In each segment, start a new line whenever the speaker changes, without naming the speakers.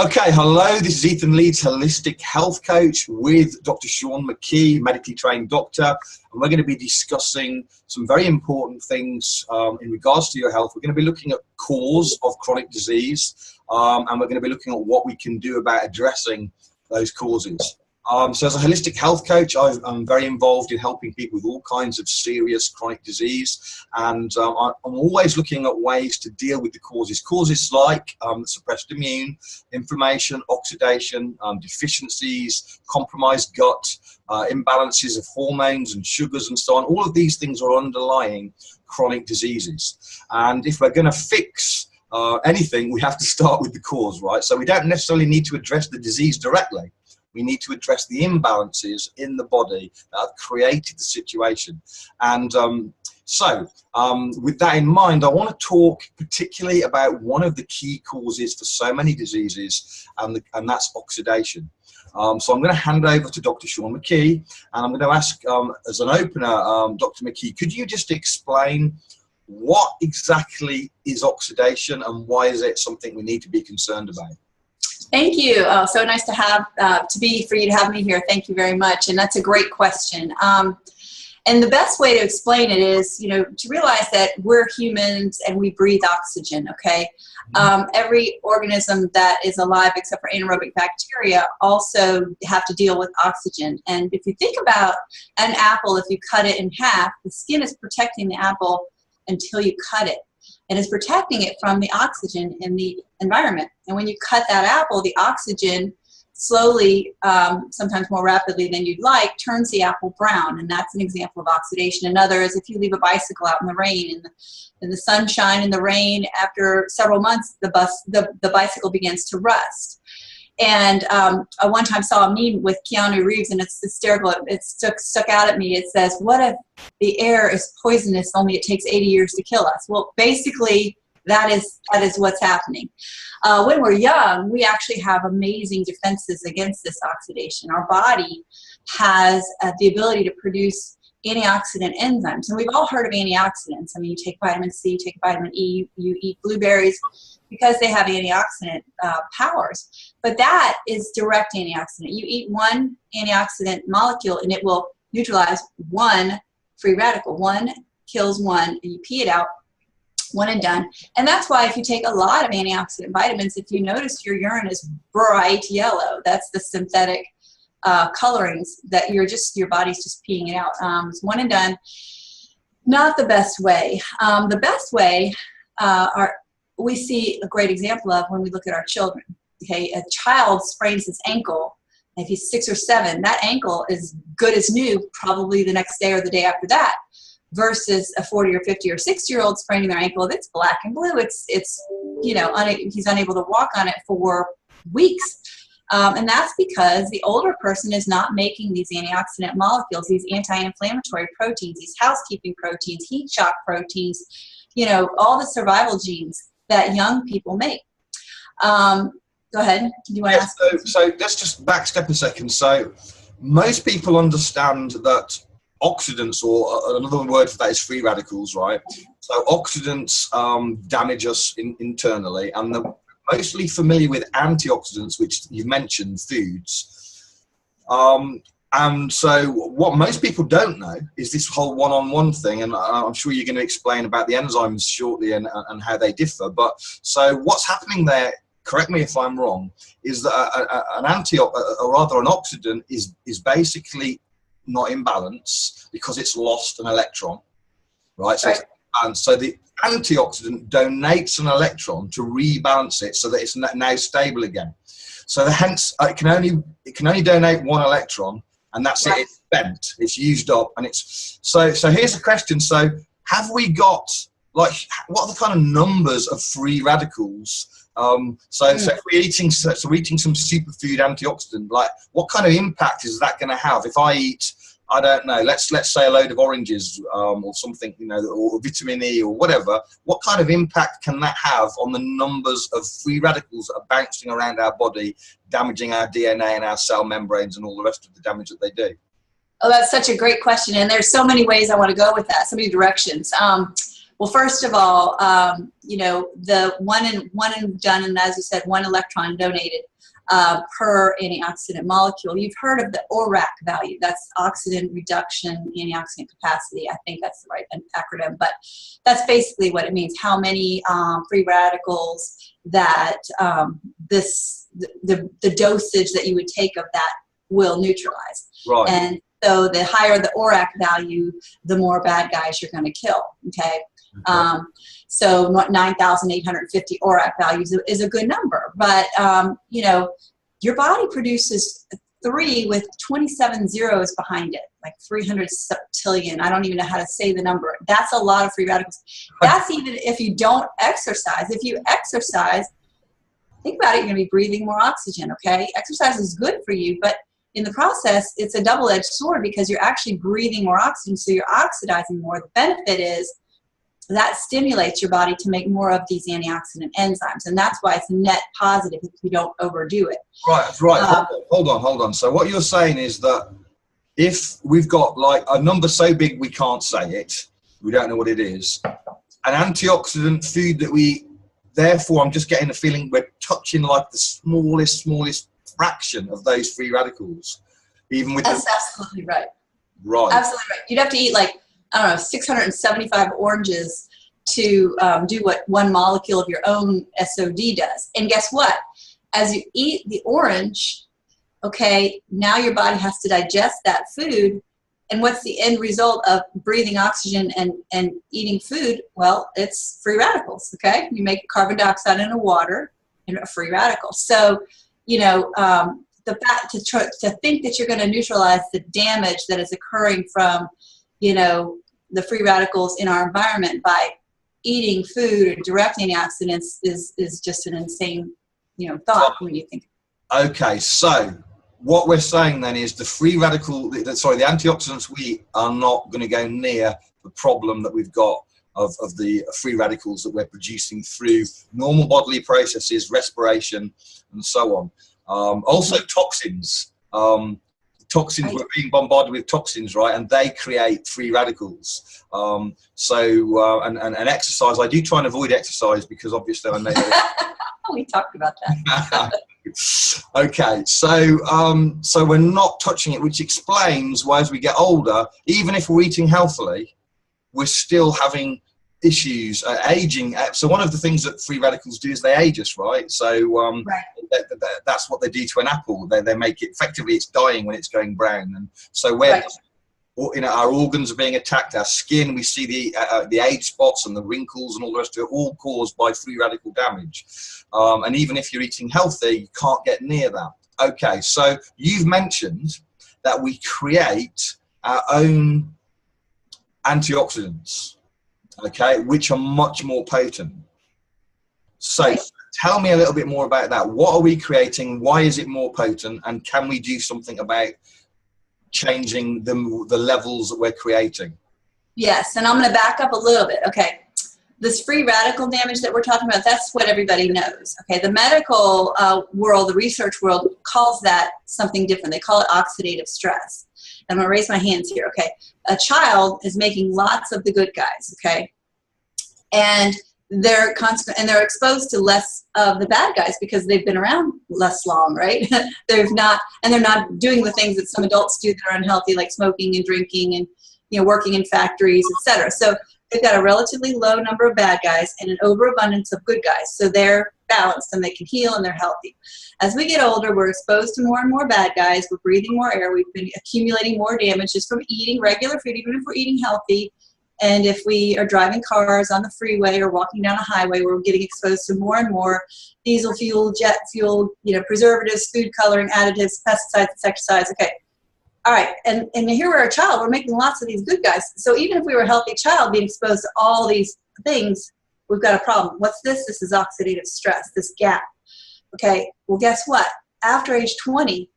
Okay, hello, this is Ethan Leeds, Holistic Health Coach with Dr. Shaun McKee, medically trained doctor, and we're going to be discussing some very important things in regards to your health. We're going to be looking at cause of chronic disease, and we're going to be looking at what we can do about addressing those causes. So as a holistic health coach, I'm very involved in helping people with all kinds of serious chronic disease, and I'm always looking at ways to deal with the causes. Causes like suppressed immune, inflammation, oxidation, deficiencies, compromised gut, imbalances of hormones and sugars and so on. All of these things are underlying chronic diseases. And if we're going to fix anything, we have to start with the cause, right? So we don't necessarily need to address the disease directly. We need to address the imbalances in the body that have created the situation. And with that in mind, I want to talk particularly about one of the key causes for so many diseases, and that's oxidation. So I'm going to hand over to Dr. Shaun McKee, and I'm going to ask, as an opener, Dr. McKee, could you just explain what exactly is oxidation and why is it something we need to be concerned about?
Thank you. So nice to have for you to have me here. Thank you very much. And that's a great question. And the best way to explain it is, to realize that we're humans and we breathe oxygen. Okay. Every organism that is alive, except for anaerobic bacteria, also have to deal with oxygen. And if you think about an apple, if you cut it in half, the skin is protecting the apple until you cut it. And is protecting it from the oxygen in the environment. And when you cut that apple, the oxygen slowly, sometimes more rapidly than you'd like, turns the apple brown. And that's an example of oxidation. Another is if you leave a bicycle out in the rain, in the sunshine and the rain, after several months, the bicycle begins to rust. And I one time saw a meme with Keanu Reeves, and it's hysterical. It stuck out at me. It says, what if the air is poisonous, only it takes 80 years to kill us? Well, basically, that is what's happening. When we're young, we actually have amazing defenses against this oxidation. Our body has the ability to produce antioxidant enzymes. And we've all heard of antioxidants. I mean, you take vitamin C, you take vitamin E, you eat blueberries because they have antioxidant powers. But that is direct antioxidant. You eat one antioxidant molecule and it will neutralize one free radical. One kills one and you pee it out, one and done. And that's why if you take a lot of antioxidant vitamins, if you notice your urine is bright yellow, that's the synthetic colorings that your body's just peeing it out. It's one and done. Not the best way. The best way we see a great example of when we look at our children. Okay, a child sprains his ankle. If he's 6 or 7, that ankle is good as new probably the next day or the day after that, versus a 40 or 50 or 60-year-old spraining their ankle that's black and blue. He's unable to walk on it for weeks. And that's because the older person is not making these antioxidant molecules, these anti-inflammatory proteins, these housekeeping proteins, heat shock proteins, all the survival genes that young people make. Go ahead. Do you want to ask?
So let's just backstep a second. So most people understand that oxidants, or another word for that is free radicals, right? So oxidants damage us internally, and they're mostly familiar with antioxidants, which you mentioned, foods. And so what most people don't know is this whole one-on-one thing, and I'm sure you're going to explain about the enzymes shortly and how they differ. But so what's happening there, correct me if I'm wrong, is that an oxidant is basically not in balance because it's lost an electron, right? So,
right.
And so the antioxidant donates an electron to rebalance it so that it's now stable again. So hence it can only donate one electron, and that's right. It. It's spent, it's used up, and it's so here's the question. So have we got, like, what are the kind of numbers of free radicals? So if we're eating some superfood antioxidant, like, what kind of impact is that going to have? If I eat, I don't know, let's say a load of oranges or something, or vitamin E or whatever, what kind of impact can that have on the numbers of free radicals that are bouncing around our body, damaging our DNA and our cell membranes and all the rest of the damage that they do?
Oh, that's such a great question. And there's so many ways I want to go with that, so many directions. Well, first of all, you know, the one and done, and as you said, 1 electron donated per antioxidant molecule. You've heard of the ORAC value. That's oxidant reduction antioxidant capacity. I think that's the right acronym, but that's basically what it means. How many free radicals that the dosage that you would take of that will neutralize.
Right.
And so the higher the ORAC value, the more bad guys you're going to kill. Okay. So 9,850 ORAC values is a good number, but you know, your body produces 3 with 27 zeros behind it, like 300 septillion. I don't even know how to say the number. That's a lot of free radicals. That's even if you don't exercise. If you exercise, think about it, you're going to be breathing more oxygen, okay? Exercise is good for you, but in the process, it's a double-edged sword because you're actually breathing more oxygen, so you're oxidizing more. The benefit is that stimulates your body to make more of these antioxidant enzymes, and that's why it's net positive if you don't overdo it.
Right. Hold on. So what you're saying is that if we've got like a number so big we can't say it, we don't know what it is, an antioxidant food that we, therefore I'm just getting the feeling we're touching like the smallest fraction of those free radicals, even with
That's absolutely right.
Right.
Absolutely right. You'd have to eat like, I don't know, 675 oranges to do what 1 molecule of your own SOD does. And guess what? As you eat the orange, okay, now your body has to digest that food. And what's the end result of breathing oxygen and eating food? Well, it's free radicals, okay? You make carbon dioxide in the water and a free radical. So, you know, the fact to think that you're going to neutralize the damage that is occurring from, you know, the free radicals in our environment by eating food or direct antioxidants is just an insane, you know, thought when you think.
Okay, so what we're saying then is the the antioxidants we are not going to go near the problem that we've got of the free radicals that we're producing through normal bodily processes, respiration, and so on. Also toxins. Toxins, we're being bombarded with toxins, right? And they create free radicals. And exercise, I do try and avoid exercise because obviously I know
we talked about that.
Okay, so we're not touching it, which explains why as we get older, even if we're eating healthily, we're still having issues, aging. So one of the things that free radicals do is they age us, right? So
right.
That's what they do to an apple. They make it, effectively it's dying when it's going brown. And so we're,
right.
You know, our organs are being attacked, our skin, we see the age spots and the wrinkles and all the rest of it, all caused by free radical damage. And even if you're eating healthy, you can't get near that. Okay, so you've mentioned that we create our own antioxidants, okay, which are much more potent. So
right.
Tell me a little bit more about that. What are we creating? Why is it more potent? And can we do something about changing the levels that we're creating?
Yes, and I'm going to back up a little bit. Okay, this free radical damage that we're talking about, that's what everybody knows. Okay, the medical world, the research world calls that something different. They call it oxidative stress. And I'm going to raise my hands here. Okay, a child is making lots of the good guys. Okay, and they're exposed to less of the bad guys because they've been around less long, right? they're not doing the things that some adults do that are unhealthy, like smoking and drinking and, you know, working in factories, etc. So they've got a relatively low number of bad guys and an overabundance of good guys. So they're balanced and they can heal and they're healthy. As we get older, we're exposed to more and more bad guys. We're breathing more air. We've been accumulating more damage just from eating regular food, even if we're eating healthy. And if we are driving cars on the freeway or walking down a highway, we're getting exposed to more and more diesel fuel, jet fuel, you know, preservatives, food coloring, additives, pesticides, insecticides. Okay. All right. And here we're a child. We're making lots of these good guys. So even if we were a healthy child being exposed to all these things, we've got a problem. What's this? This is oxidative stress, this gap. Okay. Well, guess what? After age 20,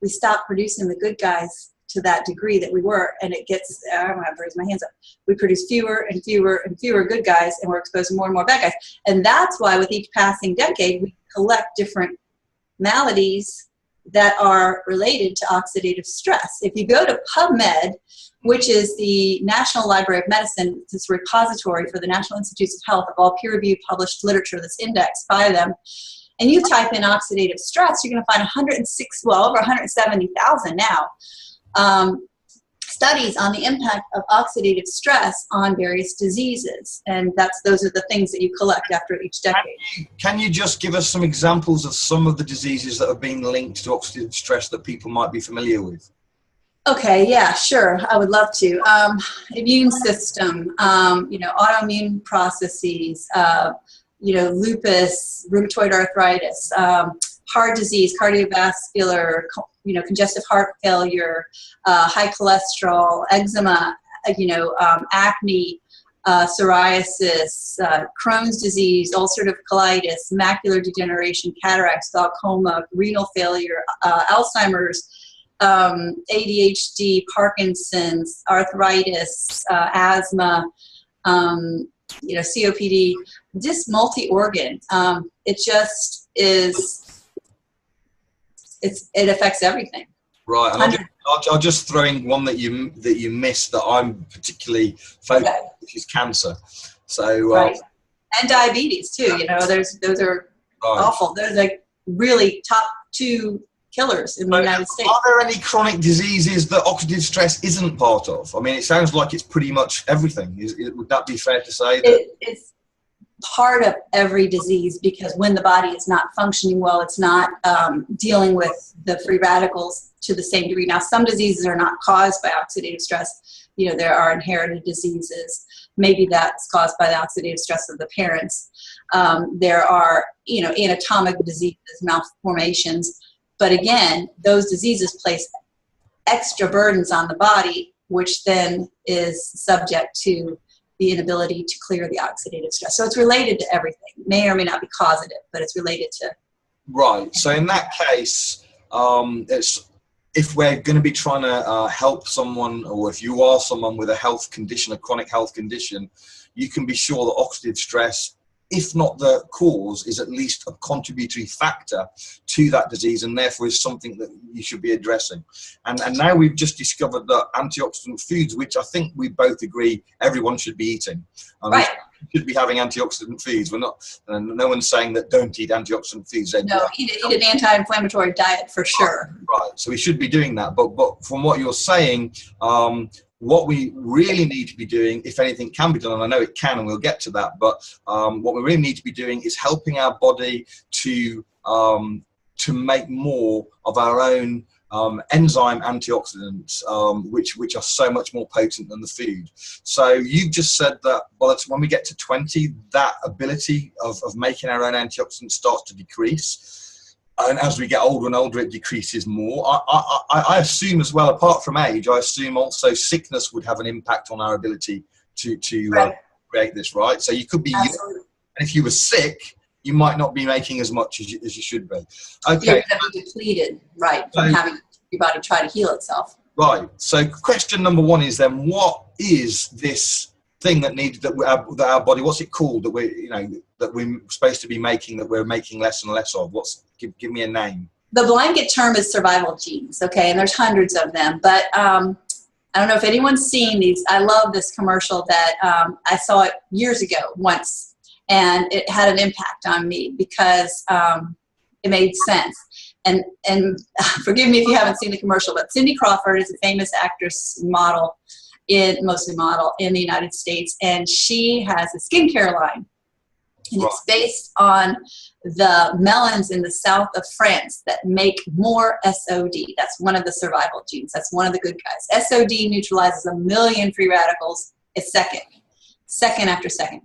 we stop producing the good guys to that degree that we were, and it gets, I don't have to raise my hands up. We produce fewer and fewer and fewer good guys, and we're exposed to more and more bad guys. And that's why with each passing decade, we collect different maladies that are related to oxidative stress. If you go to PubMed, which is the National Library of Medicine. It's a repository for the National Institutes of Health of all peer-reviewed published literature that's indexed by them. And you type in oxidative stress, you're going to find 106, well, over 170,000 now, studies on the impact of oxidative stress on various diseases. And those are the things that you collect after each decade.
Can you just give us some examples of some of the diseases that have been linked to oxidative stress that people might be familiar with?
Okay, yeah, sure. I would love to. Immune system, autoimmune processes, lupus, rheumatoid arthritis, heart disease, cardiovascular, congestive heart failure, high cholesterol, eczema, acne, psoriasis, Crohn's disease, ulcerative colitis, macular degeneration, cataracts, glaucoma, renal failure, Alzheimer's, ADHD, Parkinson's, arthritis, asthma, COPD, just multi-organ. It just is. It affects everything.
Right, and I'll just throw in one that you missed that I'm particularly focused on, which is cancer. So
right, and diabetes too. Those are awful. They're like really top 2 killers in the United States.
Are there any chronic diseases that oxidative stress isn't part of? I mean, it sounds like it's pretty much everything. Would that be fair to say?
It's part of every disease, because when the body is not functioning well, it's not dealing with the free radicals to the same degree. Now, some diseases are not caused by oxidative stress. There are inherited diseases. Maybe that's caused by the oxidative stress of the parents. There are, anatomic diseases, malformations. But again, those diseases place extra burdens on the body, which then is subject to the inability to clear the oxidative stress. So it's related to everything. May or may not be causative, but it's related to.
Right. So in that case, if we're going to be trying to help someone, or if you are someone with a health condition, a chronic health condition, you can be sure that oxidative stress, if not the cause, is at least a contributory factor to that disease, and therefore is something that you should be addressing. And now we've just discovered that antioxidant foods, which I think we both agree everyone should be eating.
Right.
We should be having antioxidant foods. We're not. No one's saying that don't eat antioxidant foods.
No, eat an anti-inflammatory diet for sure.
Right. So we should be doing that. But from what you're saying, what we really need to be doing, if anything can be done, and I know it can, and we'll get to that, but what we really need to be doing is helping our body to make more of our own enzyme antioxidants, which are so much more potent than the food. So you just said that when we get to 20, that ability of making our own antioxidants starts to decrease. And as we get older and older, it decreases more. I assume as well, apart from age, I assume also sickness would have an impact on our ability to create this, right? So you could be, and if you were sick, you might not be making as much as you should be. Okay.
You're going to be depleted, right, from having your body try to heal itself.
Right. So question number 1 is then, what is this thing that our body, what's it called, that we're supposed to be making, that we're making less and less of? Give me a name.
The blanket term is survival genes, okay, and there's hundreds of them, but I don't know if anyone's seen these. I love this commercial that I saw it years ago once, and it had an impact on me because it made sense. And forgive me if you haven't seen the commercial, but Cindy Crawford is a famous actress, mostly model in the United States, and she has a skincare line. And it's based on the melons in the south of France that make more SOD. That's one of the survival genes. That's one of the good guys. SOD neutralizes 1 million free radicals a second after second.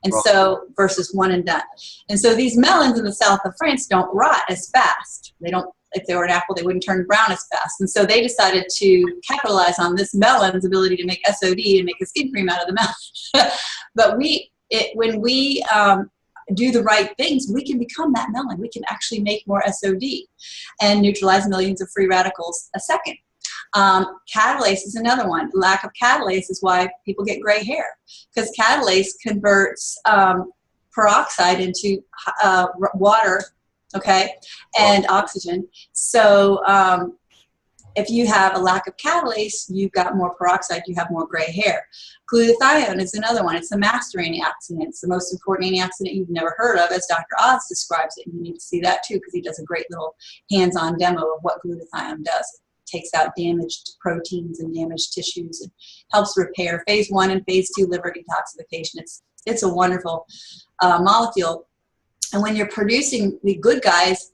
And so, versus one and done. And so these melons in the south of France don't rot as fast. They don't, if they were an apple, they wouldn't turn brown as fast. And so they decided to capitalize on this melon's ability to make SOD and make a skin cream out of the melon. But when we do the right things, we can become that melon. We can actually make more SOD and neutralize millions of free radicals a second. Catalase is another one. Lack of catalase is why people get gray hair, because catalase converts peroxide into water, okay, and oxygen. So If you have a lack of catalase, you've got more peroxide, you have more gray hair. Glutathione is another one. It's the master antioxidant. It's the most important antioxidant you've never heard of, as Dr. Oz describes it. You need to see that too, because he does a great little hands-on demo of what glutathione does. It takes out damaged proteins and damaged tissues and helps repair phase 1 and phase 2 liver detoxification. It's a wonderful molecule. And when you're producing the good guys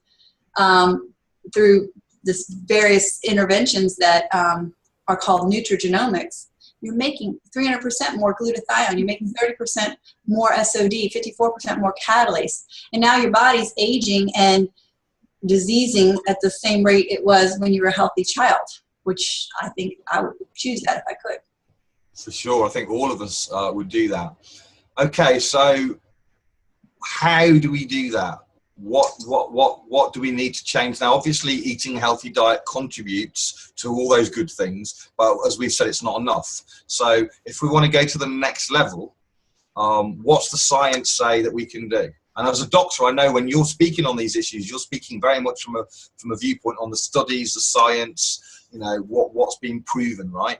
through this various interventions that are called nutrigenomics, you're making 300% more glutathione, you're making 30% more SOD, 54% more catalase, and now your body's aging and diseasing at the same rate it was when you were a healthy child, which I think I would choose that if I could.
For sure, I think all of us would do that. Okay, so how do we do that? What do we need to change now? Obviously, eating a healthy diet contributes to all those good things, but as we've said, it's not enough. So if we want to go to the next level, what's the science say that we can do? And as a doctor, I know when you're speaking on these issues, you're speaking very much from a viewpoint on the studies, the science, you know, what's been proven, right?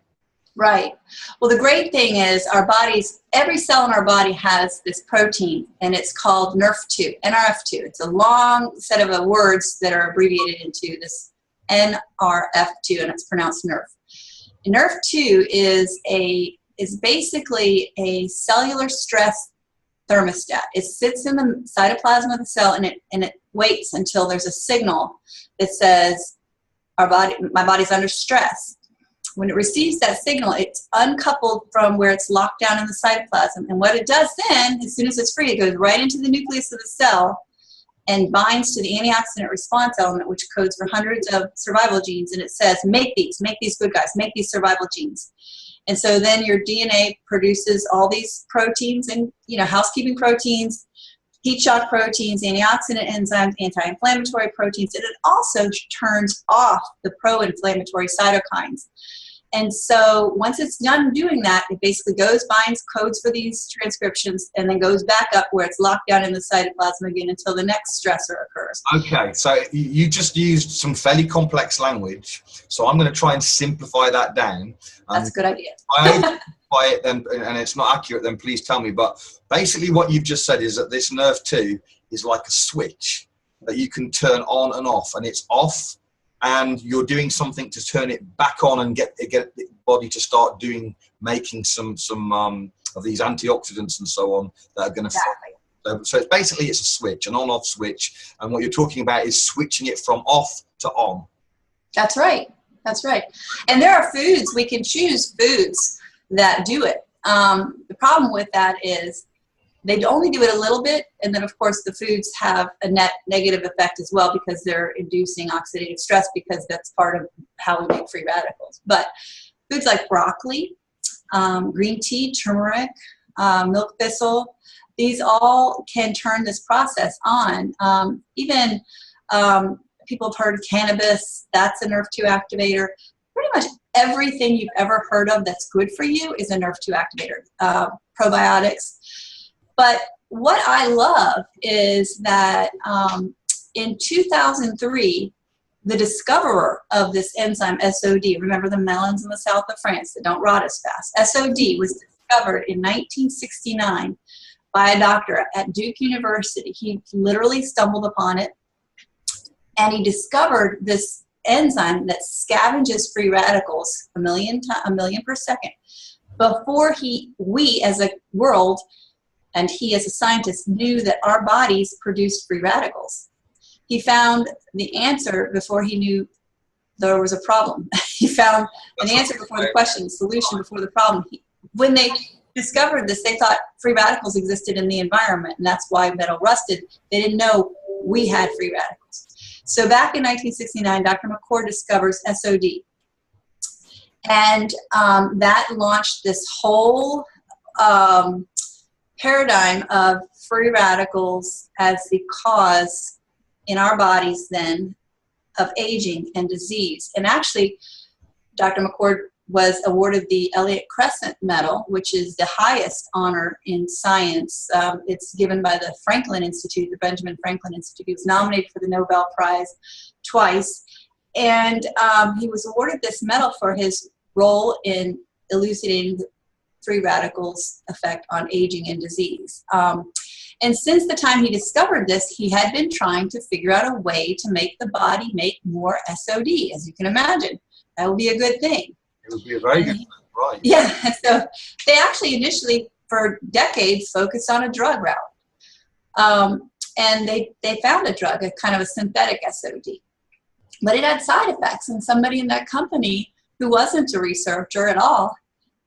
Right. Well, the great thing is our bodies, every cell in our body has this protein, and it's called NRF2, NRF2. It's a long set of words that are abbreviated into this NRF2, and it's pronounced NRF. And NRF2 is basically a cellular stress thermostat. It sits in the cytoplasm of the cell, and it waits until there's a signal that says my body's under stress. When it receives that signal, it's uncoupled from where it's locked down in the cytoplasm. And what it does then, as soon as it's free, it goes right into the nucleus of the cell and binds to the antioxidant response element, which codes for hundreds of survival genes. And it says, make these good guys, make these survival genes. And so then your DNA produces all these proteins and, you know, housekeeping proteins, heat shock proteins, antioxidant enzymes, anti-inflammatory proteins, and it also turns off the pro-inflammatory cytokines. And so once it's done doing that, it basically goes, binds, codes for these transcriptions, and then goes back up where it's locked down in the cytoplasm again until the next stressor occurs.
Okay, so you just used some fairly complex language, so I'm going to try and simplify that down.
That's a good idea.
I simplify it then, and it's not accurate, then please tell me. But basically what you've just said is that this NRF2 is like a switch that you can turn on and off, and it's off, and you're doing something to turn it back on and get the body to start making some of these antioxidants and so on that are going to.
Exactly.
So it's basically a switch, an on-off switch, and what you're talking about is switching it from off to on.
That's right. That's right. And there are foods, we can choose foods that do it. The problem with that is they only do it a little bit, and then of course the foods have a net negative effect as well because they're inducing oxidative stress, because that's part of how we make free radicals. But foods like broccoli, green tea, turmeric, milk thistle, these all can turn this process on. Even people have heard of cannabis, that's a NRF2 activator. Pretty much everything you've ever heard of that's good for you is a NRF2 activator. Probiotics. But what I love is that in 2003, the discoverer of this enzyme, SOD, remember the melons in the south of France that don't rot as fast, SOD was discovered in 1969 by a doctor at Duke University. He literally stumbled upon it, and he discovered this enzyme that scavenges free radicals a million per second before we as a world and he as a scientist knew that our bodies produced free radicals. He found the answer before he knew there was a problem. He found an answer before the question, solution before the problem. When they discovered this, they thought free radicals existed in the environment, and that's why metal rusted. They didn't know we had free radicals. So back in 1969, Dr. McCord discovers SOD. And that launched this whole paradigm of free radicals as the cause in our bodies then of aging and disease. And actually, Dr. McCord was awarded the Elliott Crescent Medal, which is the highest honor in science. It's given by the Franklin Institute, the Benjamin Franklin Institute. He was nominated for the Nobel Prize twice. And he was awarded this medal for his role in elucidating the free radicals' effect on aging and disease. And since the time he discovered this, he had been trying to figure out a way to make the body make more SOD, as you can imagine. That would be a good thing.
It would be a very good thing, right?
Yeah, so they actually initially, for decades, focused on a drug route. And they found a drug, a kind of a synthetic SOD. But it had side effects, and somebody in that company who wasn't a researcher at all,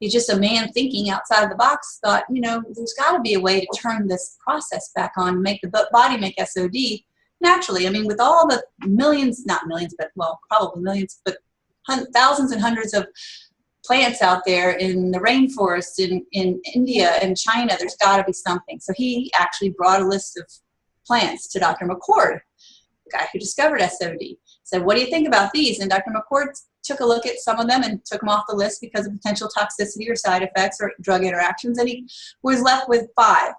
he's just a man thinking outside of the box, thought, there's got to be a way to turn this process back on, make the body make SOD naturally. I mean, with all the millions, not millions, but well, probably millions, but thousands and hundreds of plants out there in the rainforest in India and China, there's got to be something. So he actually brought a list of plants to Dr. McCord, the guy who discovered SOD. Said, what do you think about these? And Dr. McCord took a look at some of them and took them off the list because of potential toxicity or side effects or drug interactions, and he was left with 5.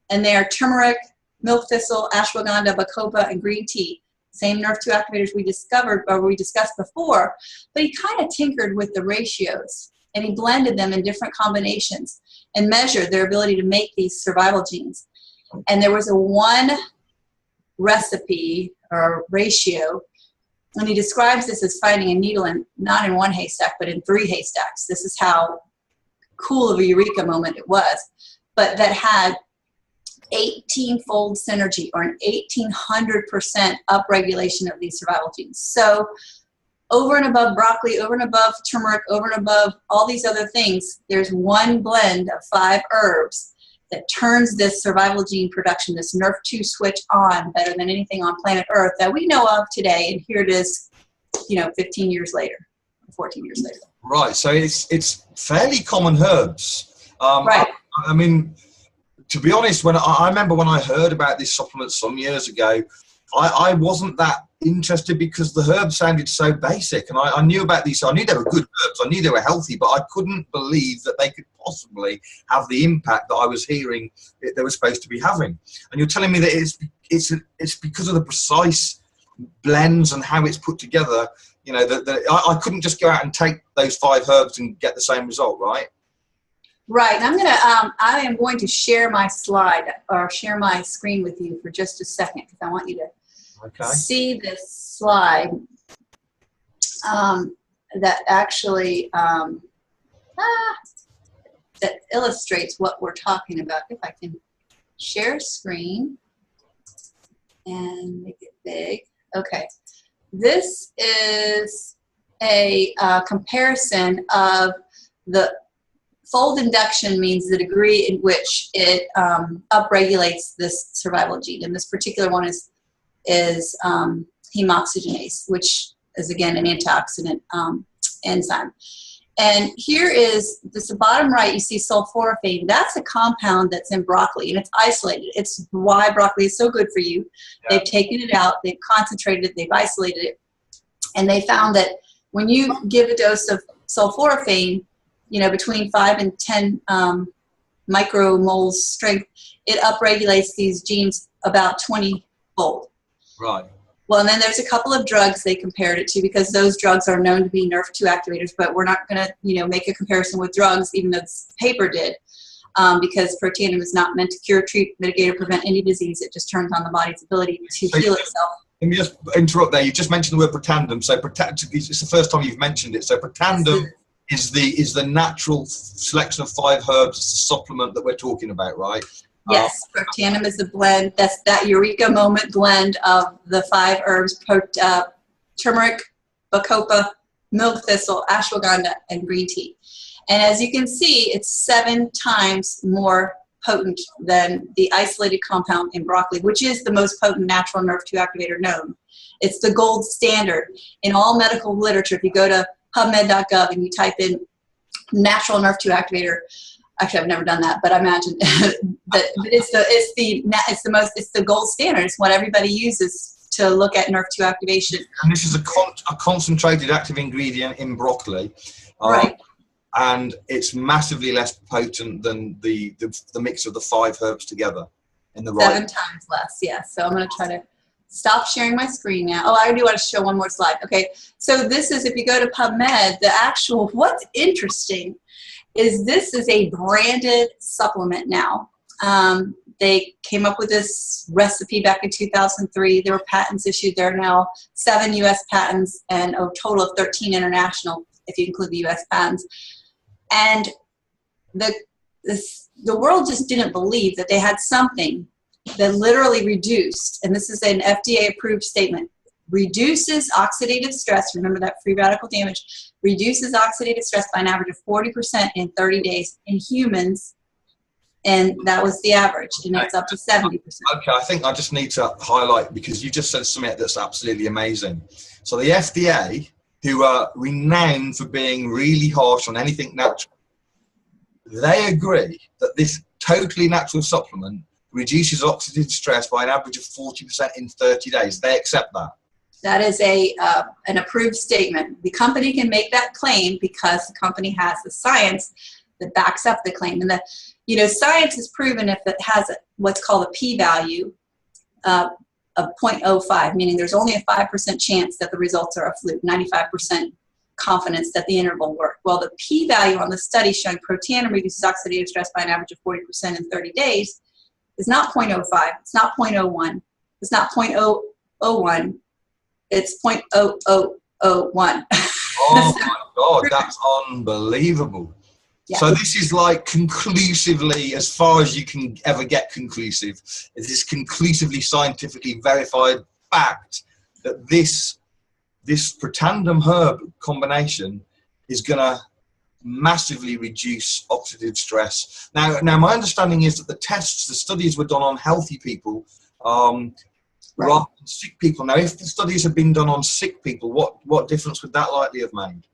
And they are turmeric, milk thistle, ashwagandha, bacopa, and green tea. Same nerve 2 activators we discussed before, but he kind of tinkered with the ratios, and he blended them in different combinations and measured their ability to make these survival genes. And there was a 1 recipe or ratio, and he describes this as finding a needle not in 1 haystack, but in 3 haystacks. This is how cool of a eureka moment it was. But that had 18-fold synergy, or an 1,800% upregulation of these survival genes. So over and above broccoli, over and above turmeric, over and above all these other things, there's 1 blend of 5 herbs that turns this survival gene production, this NRF2 switch on better than anything on planet Earth that we know of today. And here it is, 15 years later, 14 years later.
Right. So it's fairly common herbs.
Right.
I mean, to be honest, when I remember when I heard about this supplement some years ago, I wasn't that interested because the herbs sounded so basic, and I knew about these. I knew they were good herbs. I knew they were healthy, but I couldn't believe that they could possibly have the impact that I was hearing that they were supposed to be having. And you're telling me that it's because of the precise blends and how it's put together. That I couldn't just go out and take those 5 herbs and get the same result, right?
Right. And I am going to share my slide or share my screen with you for just a second, because I want you to see this slide that actually that illustrates what we're talking about. If I can share screen and make it big. Okay. This is a comparison of the fold induction means the degree in which it upregulates this survival gene. And this particular one is hemoxygenase, which is, again, an antioxidant enzyme. And here is this bottom right, you see sulforaphane. That's a compound that's in broccoli, and it's isolated. It's why broccoli is so good for you. Yeah. They've taken it out, they've concentrated it, they've isolated it, and they found that when you give a dose of sulforaphane, between 5 and 10 micromoles strength, it upregulates these genes about 20-fold.
Right.
Well, and then there's a couple of drugs they compared it to, because those drugs are known to be NRF2 activators, but we're not going to, make a comparison with drugs, even though this paper did, because protandim is not meant to cure, treat, mitigate, or prevent any disease. It just turns on the body's ability to heal itself. Let
me just interrupt there. You just mentioned the word protandim. So it's the first time you've mentioned it. So protandim is the natural selection of 5 herbs. It's the supplement that we're talking about, right?
Yes, protandim is the blend. That's that eureka moment blend of the 5 herbs: turmeric, bacopa, milk thistle, ashwagandha, and green tea. And as you can see, it's 7 times more potent than the isolated compound in broccoli, which is the most potent natural NRF2 activator known. It's the gold standard in all medical literature. If you go to PubMed.gov and you type in natural NRF2 activator, actually I've never done that, but I imagine that it's the gold standard. It's what everybody uses to look at NRF2 activation.
And this is a concentrated active ingredient in broccoli,
right?
And it's massively less potent than the mix of the 5 herbs together in the right.
7 times less, yes. So I'm going to try to stop sharing my screen now. Oh, I do want to show one more slide. Okay, so this is, if you go to PubMed, the actual, what's interesting is this is a branded supplement now. They came up with this recipe back in 2003. There were patents issued. There are now 7 U.S. patents and a total of 13 international, if you include the U.S. patents. And the world just didn't believe that they had something that literally reduced, and this is an FDA-approved statement, reduces oxidative stress, remember that free radical damage, reduces oxidative stress by an average of 40% in 30 days in humans. And that was the average, and it's up to 70%.
Okay, I think I just need to highlight, because you just said something that's absolutely amazing. So the FDA, who are renowned for being really harsh on anything natural, they agree that this totally natural supplement reduces oxidative stress by an average of 40% in 30 days. They accept that.
That is an approved statement. The company can make that claim because the company has the science that backs up the claim. And science has proven if it has what's called a p-value of 0.05, meaning there's only a 5% chance that the results are a fluke, 95% confidence that the interval worked. Well, the p-value on the study showing Protandim reduces oxidative stress by an average of 40% in 30 days is not 0.05, it's not 0.01, it's not 0.001, it's 0.0001.
Oh my God, that's unbelievable. Yeah. So this is like conclusively, as far as you can ever get conclusive, it is conclusively scientifically verified fact that this Protandim herb combination is going to massively reduce oxidative stress. Now my understanding is that the studies were done on healthy people rather than sick people. Now, if the studies had been done on sick people, what difference would that likely have made?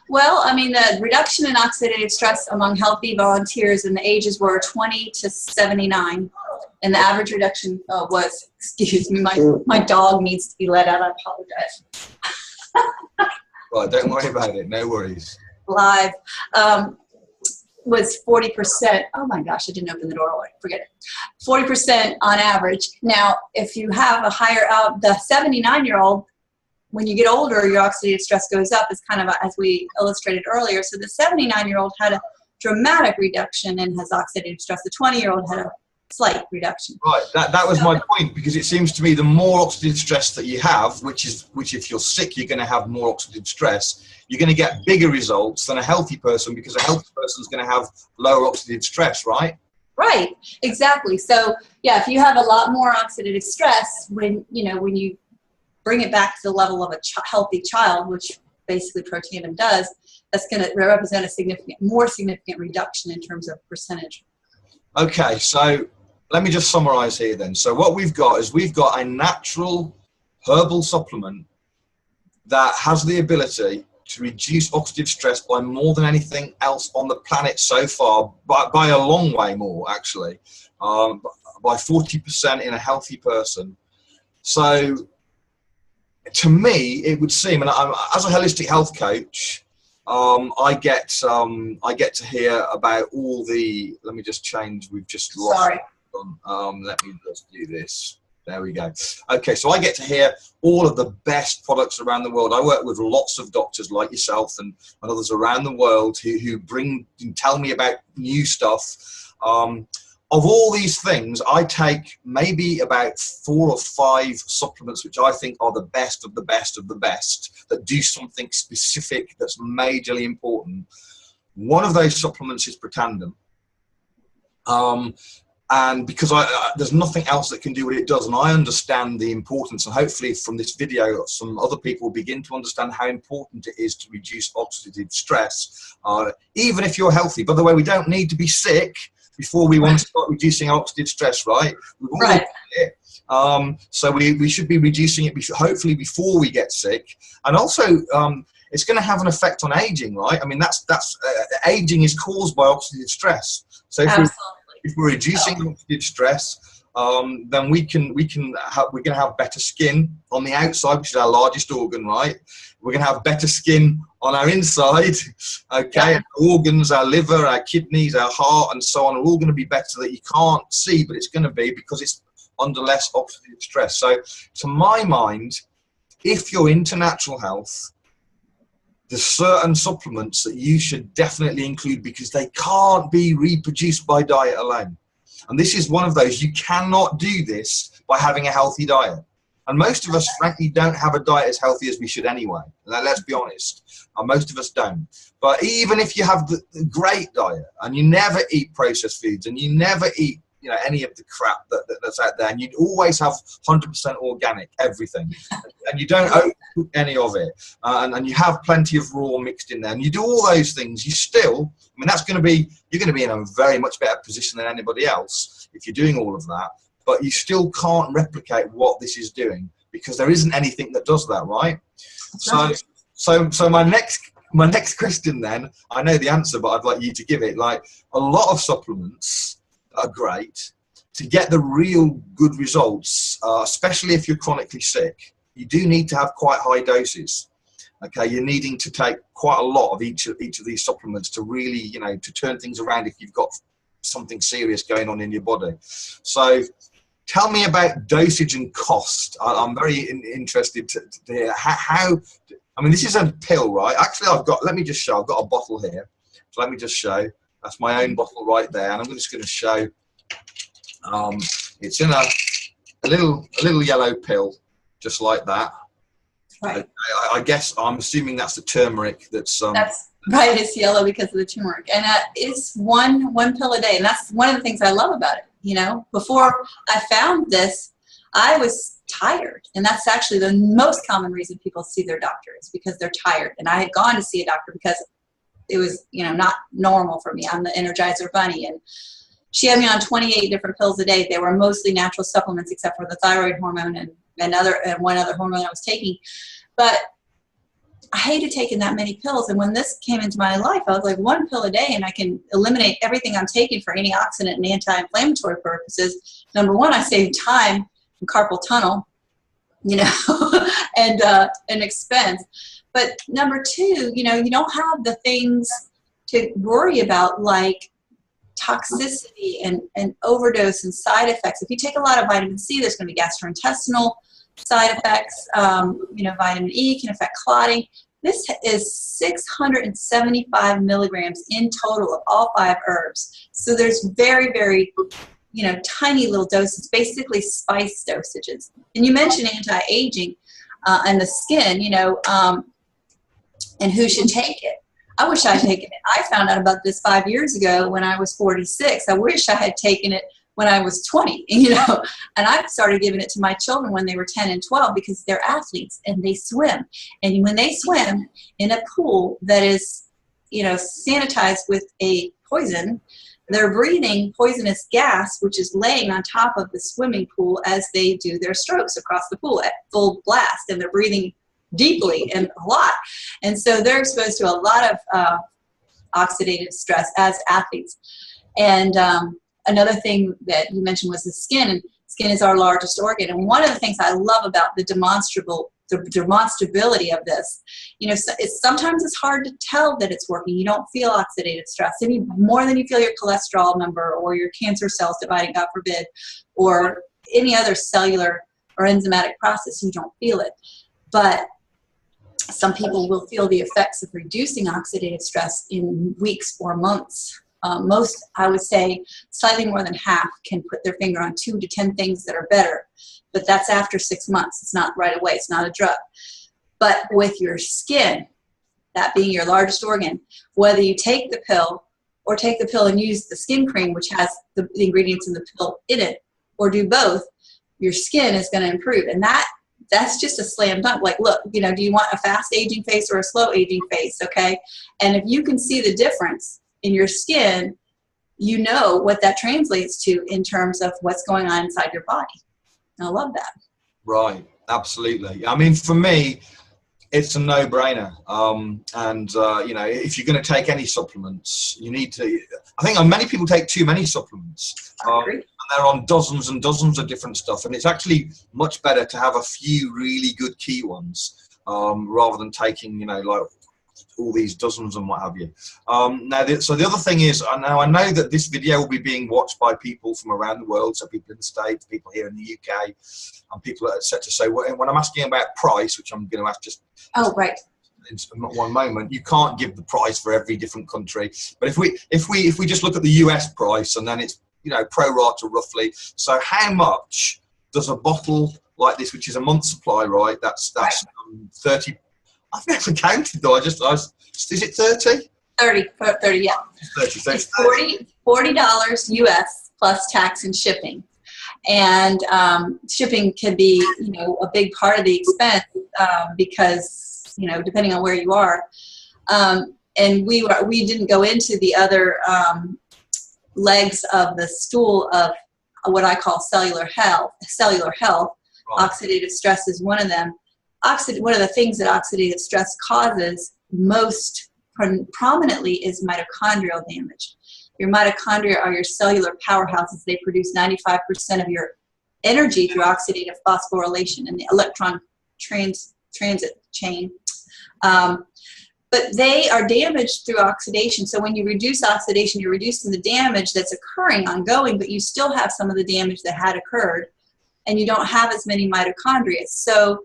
Well, I mean, the reduction in oxidative stress among healthy volunteers in the ages were 20 to 79. And the average reduction was, excuse me, my dog needs to be let out. I apologize.
Right, don't worry about it. No worries.
Live. Was 40%. Oh my gosh, I didn't open the door. Forget it. 40% on average. Now, if you have a higher, the 79-year-old, when you get older, your oxidative stress goes up. It's kind of as we illustrated earlier. So the 79-year-old had a dramatic reduction in his oxidative stress. The 20-year-old had a slight reduction.
Right, that was my point, because it seems to me the more oxidative stress that you have, which if you're sick, you're going to have more oxidative stress, you're going to get bigger results than a healthy person, because a healthy person is going to have lower oxidative stress, right?
Right, exactly. So yeah, if you have a lot more oxidative stress, when you bring it back to the level of a healthy child, which basically Protandim does, that's going to represent a more significant reduction in terms of percentage.
Okay, so let me just summarize here then. So what we've got is we've got a natural herbal supplement that has the ability to reduce oxidative stress by more than anything else on the planet so far, by a long way more, actually, by 40% in a healthy person. So to me, it would seem, and as a holistic health coach, I get to hear about all the. Let me just change. We've just lost.
Sorry.
Let me just do this. There we go. Okay, so I get to hear all of the best products around the world. I work with lots of doctors like yourself and others around the world who bring and tell me about new stuff. Of all these things, I take maybe about 4 or 5 supplements which I think are the best of the best of the best, that do something specific that's majorly important. One of those supplements is Protandim. And because there's nothing else that can do what it does, and I understand the importance, and hopefully from this video some other people will begin to understand how important it is to reduce oxidative stress, even if you're healthy. By the way, we don't need to be sick before we want to start reducing oxidative stress, right? We've already done it. So we should be reducing it hopefully before we get sick. And also it's going to have an effect on aging, right? I mean, that's aging is caused by oxidative stress. So if we're reducing oxidative stress, then we're going to have better skin on the outside, which is our largest organ, right? We're going to have better skin on our inside, okay? Our organs, our liver, our kidneys, our heart, and so on are all going to be better, that you can't see, but it's going to be, because it's under less oxidative stress. So to my mind, if you're into natural health, there's certain supplements that you should definitely include because they can't be reproduced by diet alone. And this is one of those. You cannot do this by having a healthy diet. And most of us, frankly, don't have a diet as healthy as we should anyway. Let's be honest. Most of us don't. But even if you have the great diet and you never eat processed foods and you never eat, you know, any of the crap that's out there, and you'd always have 100% organic everything, and you don't overcook any of it, and you have plenty of raw mixed in there, and you do all those things, you still, I mean, that's going to be, you're going to be in a very much better position than anybody else if you're doing all of that, but you still can't replicate what this is doing because there isn't anything that does that, right? So my next question then, I know the answer, but I'd like you to give it. Like, a lot of supplements are great to get the real good results, especially if you're chronically sick. You do need to have quite high doses. Okay, you're needing to take quite a lot of each of these supplements to really, you know, to turn things around if you've got something serious going on in your body. So tell me about dosage and cost. I'm very interested to hear how, I mean, this is a pill, right? Actually, let me just show, I've got a bottle here. So let me just show. That's my own bottle right there, and I'm just going to show. It's in a little yellow pill, just like that.
Right.
I guess I'm assuming that's the turmeric. That's
right. It's yellow because of the turmeric, and it's one pill a day, and that's one of the things I love about it. You know, before I found this, I was tired, and that's actually the most common reason people see their doctor is because they're tired. And I had gone to see a doctor because it was, you know, not normal for me. I'm the Energizer Bunny, and she had me on 28 different pills a day. They were mostly natural supplements, except for the thyroid hormone and one other hormone I was taking. But I hated taking that many pills. And when this came into my life, I was like, one pill a day, and I can eliminate everything I'm taking for antioxidant and anti-inflammatory purposes. Number one, I save time and carpal tunnel, you know, and expense. But number two, you know, you don't have the things to worry about like toxicity and overdose and side effects. If you take a lot of vitamin C, there's going to be gastrointestinal side effects. You know, vitamin E can affect clotting. This is 675 milligrams in total of all 5 herbs. So there's very, very, you know, tiny little doses, basically spice dosages. And you mentioned anti-aging and the skin, you know, and who should take it. I wish I had taken it. I found out about this 5 years ago when I was 46. I wish I had taken it when I was 20, you know, and I started giving it to my children when they were 10 and 12 because they're athletes and they swim. And when they swim in a pool that is, you know, sanitized with a poison, they're breathing poisonous gas, which is laying on top of the swimming pool as they do their strokes across the pool at full blast, and they're breathing deeply and a lot. And so they're exposed to a lot of oxidative stress as athletes. And another thing that you mentioned was the skin. And skin is our largest organ. And one of the things I love about the demonstrability of this, you know, sometimes it's hard to tell that it's working. You don't feel oxidative stress any more than you feel your cholesterol number or your cancer cells dividing, God forbid, or any other cellular or enzymatic process. You don't feel it. But some people will feel the effects of reducing oxidative stress in weeks or months. Most, I would say, slightly more than half can put their finger on 2 to 10 things that are better. But that's after 6 months. It's not right away. It's not a drug. But with your skin, that being your largest organ, whether you take the pill or take the pill and use the skin cream, which has the ingredients in the pill in it, or do both, your skin is going to improve. And that's just a slam dunk. Like, look, you know, do you want a fast aging face or a slow aging face? Okay. And if you can see the difference in your skin, you know what that translates to in terms of what's going on inside your body. And I love that. Right.
Absolutely. I mean, for me, it's a no-brainer. You know, if you're going to take any supplements, you need to, I think many people take too many supplements.
I agree.
And they're on dozens and dozens of different stuff. And it's actually much better to have a few really good key ones rather than taking, you know, like all these dozens and what have you. So the other thing is, I know that this video will be being watched by people from around the world, so people in the States, people here in the UK, and people etc. So when I'm asking about price, which I'm going to ask just
right.
in one moment, you can't give the price for every different country. But if we just look at the US price, and then it's, you know, pro rata roughly. So how much does a bottle like this, which is a month's supply, right? That's 30. I've never counted though. Is it 30?
30, yeah.
30. So
it's $40 US plus tax and shipping. And shipping can be, you know, a big part of the expense because, you know, depending on where you are. And we didn't go into the other legs of the stool of what I call cellular health. Right. Oxidative stress is one of them. One of the things that oxidative stress causes most prominently is mitochondrial damage. Your mitochondria are your cellular powerhouses. They produce 95% of your energy through oxidative phosphorylation in the electron transit chain. But they are damaged through oxidation. So when you reduce oxidation, you're reducing the damage that's occurring ongoing, but you still have some of the damage that had occurred, and you don't have as many mitochondria. So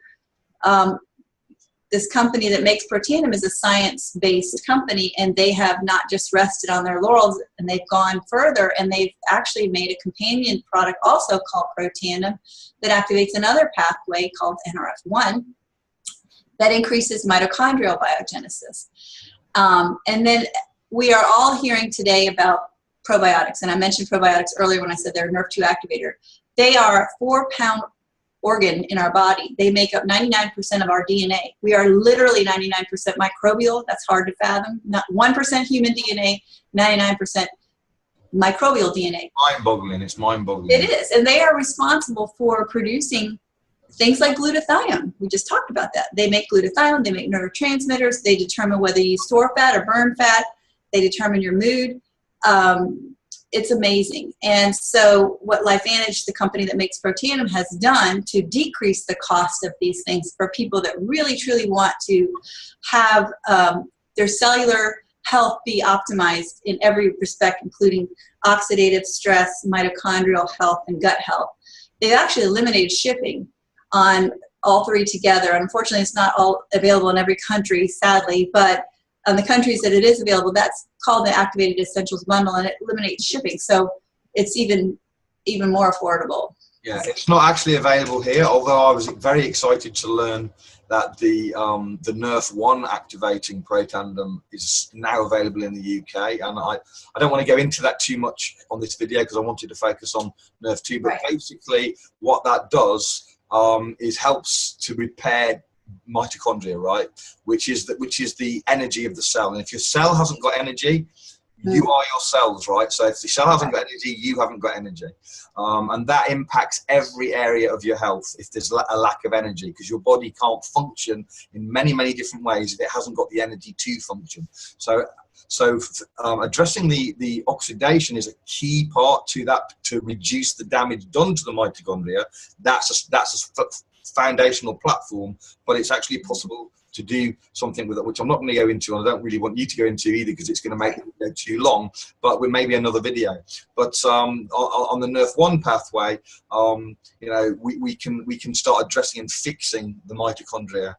this company that makes Protandim is a science-based company, and they have not just rested on their laurels, and they've gone further, and they've actually made a companion product also called Protandim that activates another pathway called NRF1 that increases mitochondrial biogenesis. And then we are all hearing today about probiotics, and I mentioned probiotics earlier when I said they're a NRF2 activator. They are a 4-pound organ in our body. They make up 99% of our DNA. We are literally 99% microbial. That's hard to fathom. Not 1% human DNA, 99% microbial DNA.
Mind-boggling. It's mind-boggling.
It is, and they are responsible for producing things like glutathione. We just talked about that. They make glutathione, they make neurotransmitters, they determine whether you store fat or burn fat, they determine your mood. It's amazing. And so what LifeVantage, the company that makes Protandim, has done to decrease the cost of these things for people that really, truly want to have their cellular health be optimized in every respect, including oxidative stress, mitochondrial health, and gut health. They've actually eliminated shipping on all three together. Unfortunately, it's not all available in every country, sadly, but the countries that it is available, that's called the Activated Essentials Bundle, and it eliminates shipping, so it's even more affordable.
Yeah, it's not actually available here, although I was very excited to learn that the NRF1 activating Protandim is now available in the UK, and I don't want to go into that too much on this video because I wanted to focus on NRF2, but basically what that does is helps to repair mitochondria, right? Which is the energy of the cell. And if your cell hasn't got energy, you are your cells, right? So if the cell hasn't got energy, you haven't got energy. And that impacts every area of your health if there's a lack of energy, because your body can't function in many, many different ways if it hasn't got the energy to function. So addressing the oxidation is a key part to that, to reduce the damage done to the mitochondria. That's a foundational platform, but it's actually possible to do something with it, which I'm not going to go into, and I don't really want you to go into either because it's going to make it go too long, but with maybe another video. But on the NRF1 pathway, you know, we can start addressing and fixing the mitochondria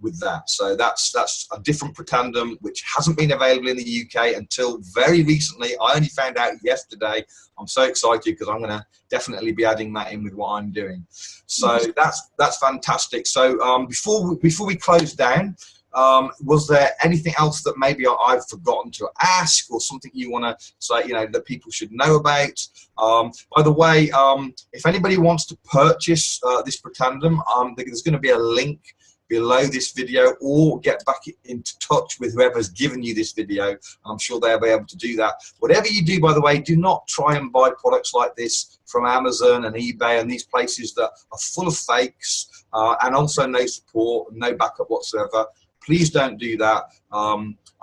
with that. So that's a different Protandim which hasn't been available in the UK until very recently. I only found out yesterday. I'm so excited because I'm going to definitely be adding that in with what I'm doing. So that's fantastic. So before we close down, was there anything else that maybe I've forgotten to ask, or something you want to say, you know, that people should know about? By the way, if anybody wants to purchase this Protandim, there's going to be a link below this video, or get back into touch with whoever's given you this video. I'm sure they'll be able to do that. Whatever you do, by the way, do not try and buy products like this from Amazon and eBay and these places that are full of fakes and also no support, no backup whatsoever. Please don't do that.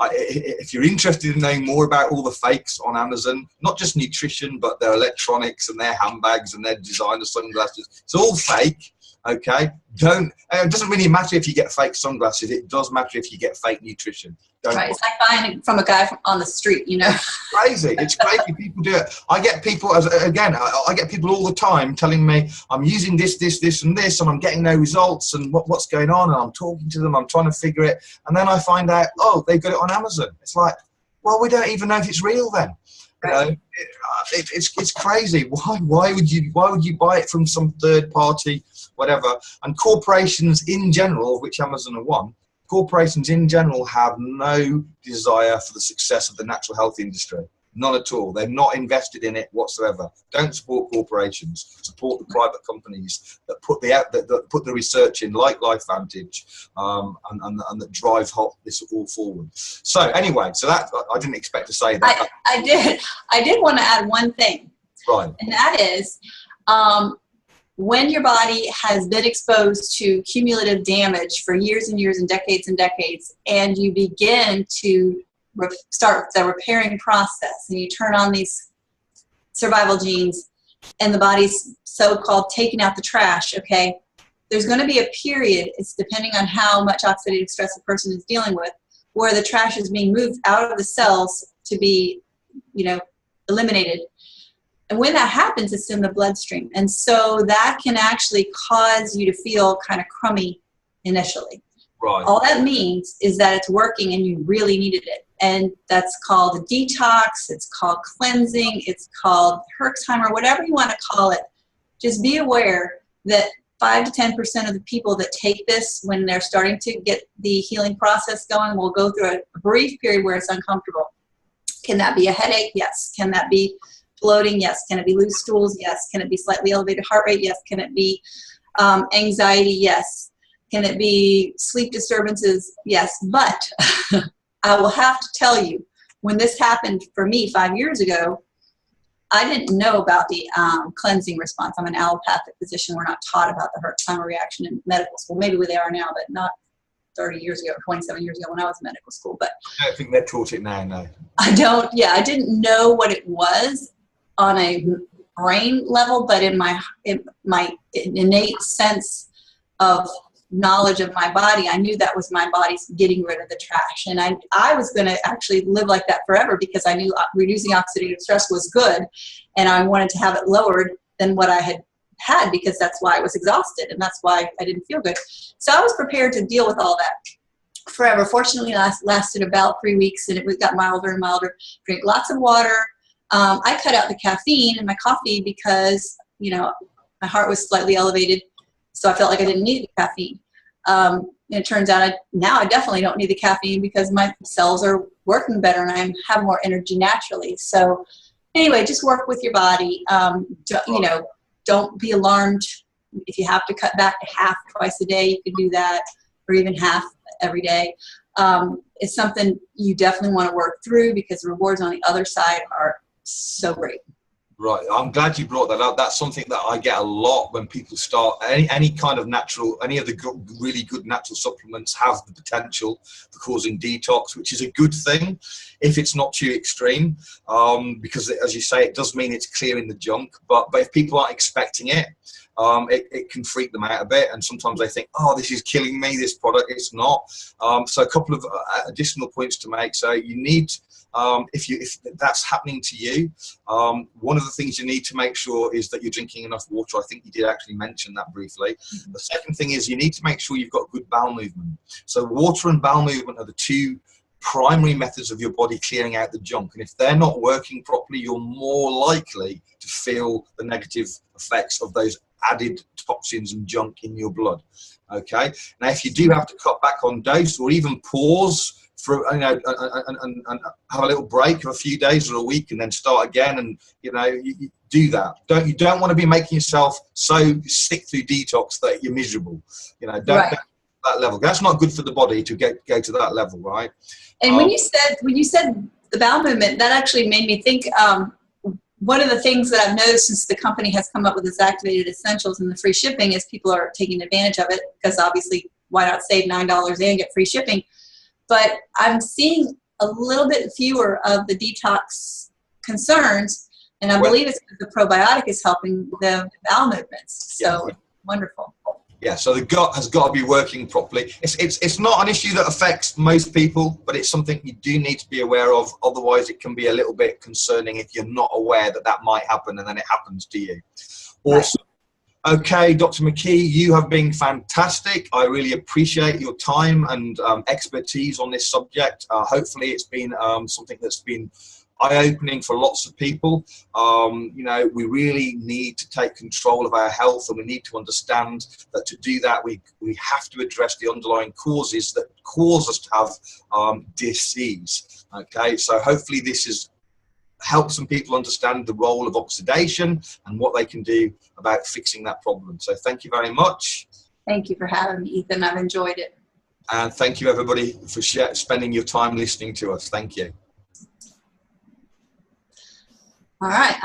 If you're interested in knowing more about all the fakes on Amazon, not just nutrition, but their electronics and their handbags and their designer sunglasses, it's all fake. Okay, don't. It doesn't really matter if you get fake sunglasses. It does matter if you get fake nutrition. Don't.
Right, it's like buying it from a guy on the street, you know.
It's crazy. It's crazy. People do it. I get people I get people all the time telling me I'm using this, and this, and I'm getting no results, and what's going on? And I'm talking to them. I'm trying to figure it, and then I find out, oh, they've got it on Amazon. It's like, well, we don't even know if it's real then. You know, it's crazy. Why would you buy it from some third party, whatever? And corporations in general, of which Amazon are one, corporations in general have no desire for the success of the natural health industry. None at all. They're not invested in it whatsoever. Don't support corporations. Support the private companies that put the research in, like LifeVantage, and that drive this all forward. So anyway, so that I didn't expect to say that.
I did want to add one thing.
Right.
And that is, when your body has been exposed to cumulative damage for years and years and decades, and you begin to start the repairing process, and you turn on these survival genes, and the body's so-called taking out the trash, okay, there's going to be a period, it's depending on how much oxidative stress a person is dealing with, where the trash is being moved out of the cells to be, you know, eliminated. And when that happens, it's in the bloodstream. And so that can actually cause you to feel kind of crummy initially.
Right.
All that means is that it's working and you really needed it. And that's called a detox, it's called cleansing, it's called Herxheimer, whatever you want to call it. Just be aware that 5 to 10% of the people that take this when they're starting to get the healing process going will go through a brief period where it's uncomfortable. Can that be a headache? Yes. Can that be bloating? Yes. Can it be loose stools? Yes. Can it be slightly elevated heart rate? Yes. Can it be anxiety? Yes. Can it be sleep disturbances? Yes. But I will have to tell you, when this happened for me 5 years ago, I didn't know about the cleansing response. I'm an allopathic physician. We're not taught about the Herxheimer reaction in medical school. Maybe they are now, but not 30 years ago, 27 years ago when I was in medical school. But
I don't think they're taught it now, no.
I didn't know what it was on a brain level, but in my innate sense of knowledge of my body, I knew that was my body getting rid of the trash. And I was going to actually live like that forever because I knew reducing oxidative stress was good, and I wanted to have it lowered than what I had because that's why I was exhausted and that's why I didn't feel good. So I was prepared to deal with all that forever. Fortunately, lasted about 3 weeks, and it got milder and milder. Drink lots of water. I cut out the caffeine in my coffee because, you know, my heart was slightly elevated, so I felt like I didn't need the caffeine. And it turns out now I definitely don't need the caffeine because my cells are working better and I have more energy naturally. So anyway, just work with your body. Don't be alarmed. If you have to cut back to half twice a day, you can do that, or even half every day. It's something you definitely want to work through because the rewards on the other side are so great.
Right, I'm glad you brought that up. That's something that I get a lot when people start any kind of natural, any of the really good natural supplements have the potential for causing detox, which is a good thing if it's not too extreme, because as you say, it does mean it's clearing the junk. But if people aren't expecting it, it can freak them out a bit, and sometimes they think, oh, this is killing me, this product. It's not. So a couple of additional points to make. So you need, if that's happening to you, one of the things you need to make sure is that you're drinking enough water. I think you did actually mention that briefly. Mm-hmm. The second thing is you need to make sure you've got good bowel movement. So water and bowel movement are the two primary methods of your body clearing out the junk, and if they're not working properly, you're more likely to feel the negative effects of those added toxins and junk in your blood. Okay, now if you do have to cut back on dose or even pause for, you know, and have a little break of a few days or a week and then start again, and you do that. You don't want to be making yourself so sick through detox that you're miserable. Don't that level. That's not good for the body to go to that level, right? And
when you said the bowel movement, that actually made me think. One of the things that I've noticed since the company has come up with this Activated Essentials and the free shipping is people are taking advantage of it because obviously why not save $9 and get free shipping? But I'm seeing a little bit fewer of the detox concerns, and I believe it's because the probiotic is helping the bowel movements. So wonderful.
Yeah, so the gut has got to be working properly. It's not an issue that affects most people, but it's something you do need to be aware of. Otherwise, it can be a little bit concerning if you're not aware that that might happen and then it happens to you. Awesome. Right. Okay, Dr. McKee, you have been fantastic. I really appreciate your time and expertise on this subject. Hopefully, it's been something that's been eye-opening for lots of people. You know, we really need to take control of our health, and we need to understand that to do that, we have to address the underlying causes that cause us to have disease. Okay, so hopefully this has helped some people understand the role of oxidation and what they can do about fixing that problem. So thank you very much.
Thank you for having me, Ethan. I've enjoyed it.
And thank you, everybody, for spending your time listening to us. Thank you.
All right.